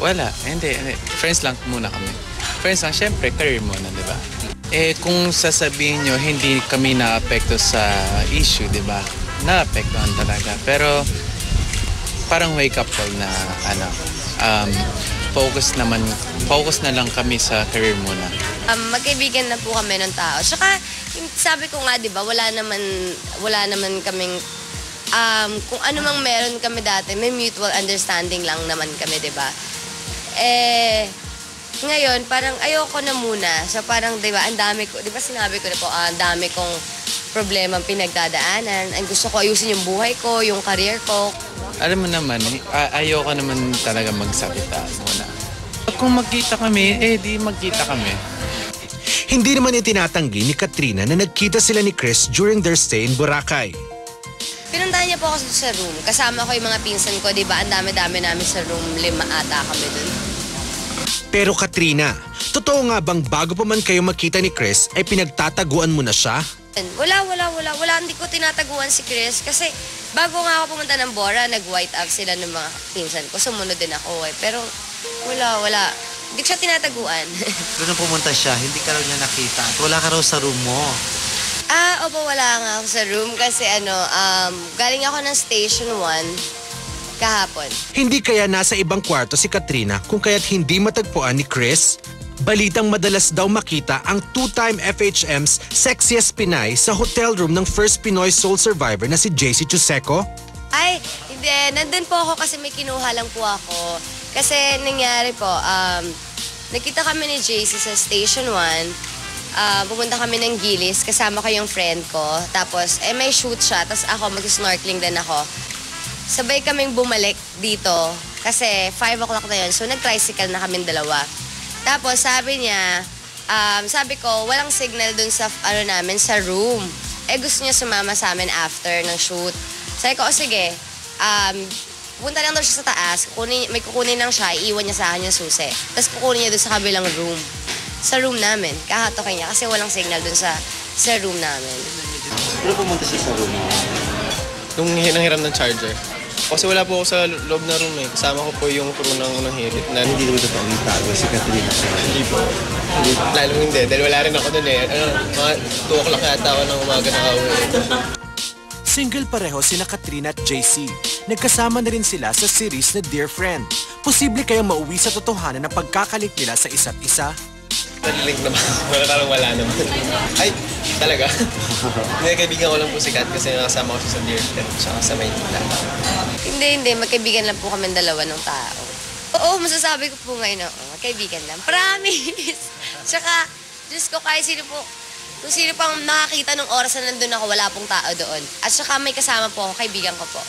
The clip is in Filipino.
Wala, hindi. Friends lang muna kami. Friends lang, syempre, career muna, di ba? Eh, kung sasabihin nyo, hindi kami na-apekto sa issue, di ba? Na-apektuhan talaga. Pero, parang wake-up call na, focus na lang kami sa career muna. Magkaibigan na po kami ng tao. Tsaka, sabi ko nga, di ba, wala naman kaming, kung ano mang meron kami dati, may mutual understanding lang naman kami, di ba? Ngayon, parang ayoko na muna. So parang, di ba, ang dami ko, di ba sinabi ko na po, ang dami kong problema pinagdadaanan. Ang gusto ko ayusin yung buhay ko, yung career ko. Alam mo naman, ayoko naman talaga magsakita muna. Kung magkita kami, di magkita kami. Hindi naman itinatanggi ni Katrina na nagkita sila ni Chris during their stay in Boracay. Pinuntahan niya po ako sa room. Kasama ko yung mga pinsan ko, di ba? Ang dami-dami namin sa room. 5 ata kami dun. Pero Katrina, totoo nga bang bago pa man kayo makita ni Chris ay pinagtataguan mo na siya? Wala. Hindi ko tinataguan si Chris kasi bago nga ako pumunta ng Bora, nag-white up sila ng mga pinsan ko. Sumunod din ako eh. Pero wala. Hindi ko siya tinataguan. Pero nung pumunta siya, hindi ka raw niya nakita at wala ka raw sa room mo. Opo, wala nga ako sa room kasi galing ako ng Station 1 kahapon. Hindi kaya nasa ibang kwarto si Katrina kung kaya't hindi matagpuan ni Chris? Balitang madalas daw makita ang 2-time FHM's sexiest Pinay sa hotel room ng first Pinoy soul survivor na si JC Chuseco? Ay, hindi. Nandun po ako kasi may kinuha lang po ako. Kasi nangyari po, nakita kami ni JC sa Station 1. Pumunta kami ng Gilis, kasama ko yung friend ko. Tapos, may shoot siya. Tapos ako, mag-snorkeling din ako. Sabay kaming bumalik dito. Kasi 5 o'clock na yun. So, nag-tricycle na kaming dalawa. Tapos, sabi niya, sabi ko, walang signal dun sa, sa room. Gusto niya sumama sa amin after ng shoot. Sabi ko, sige, punta lang daw siya sa taas. May kukunin lang siya, iiwan niya sa akin yung susi. Tapos kukunin niya dun sa kabilang room. Sa room namin. Kahatokin niya kasi walang signal dun sa room namin. Pero pumunta siya sa room mo? Nung hinanghiram ng charger. Kasi wala po ako sa loob na room eh. Kasama ko po yung crew ng hirit. Hindi naman totoo yung tago si Katrina. Hindi po. Lalong hindi. Dahil wala rin ako dun eh. Mga 2 o'clock yata ako ng umaga nakauwi. Single pareho sina Katrina at JC. Nagkasama na rin sila sa series na Dear Friend. Posible kayang mauwi sa totohanan ng pagkakalik nila sa isa't isa? Nalilink naman. Wala naman. Ay, talaga. Hindi, kaibigan ko lang po si Kat kasi nakasama ko siya sa Dear Friend tsaka sa Maynila. Hindi. Magkaibigan lang po kami dalawa ng tao. Oo, masasabi ko po ngayon, magkaibigan lang. Promise! Tsaka, Diyos ko, kung sino pang nakakita ng oras na nandun ako, wala pong tao doon. At saka may kasama po ako, kaibigan ko po.